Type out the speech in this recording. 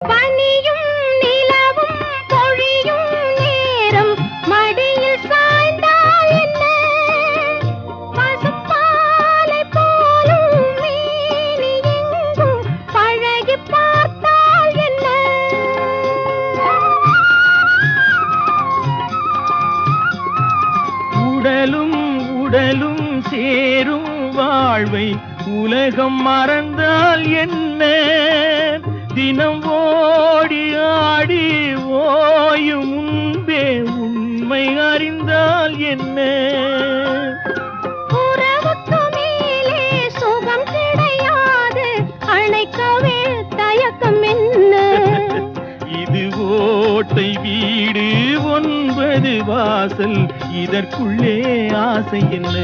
பனியும் நிலவும் பொழியும் நேரம் மடியில் சாய்ந்தால் என்ன பசுப்பாலை போலும் மேனி எங்கும் பழகி பார்த்தால் என்ன உடலும் உடலும் சேரும் வாழ்வை உலகம் மறந்தால் என்ன தினம் ஓடி ஆடி ஓயும் முன்பே உண்மை அறிந்தால் என்ன உறவுக்கு மேலே சுகம் கிடையாது அணைக்கவே தயக்கம் என்ன இது ஓட்டை வீடு 9 வாசல் இதற்குள்ளே ஆசை என்ன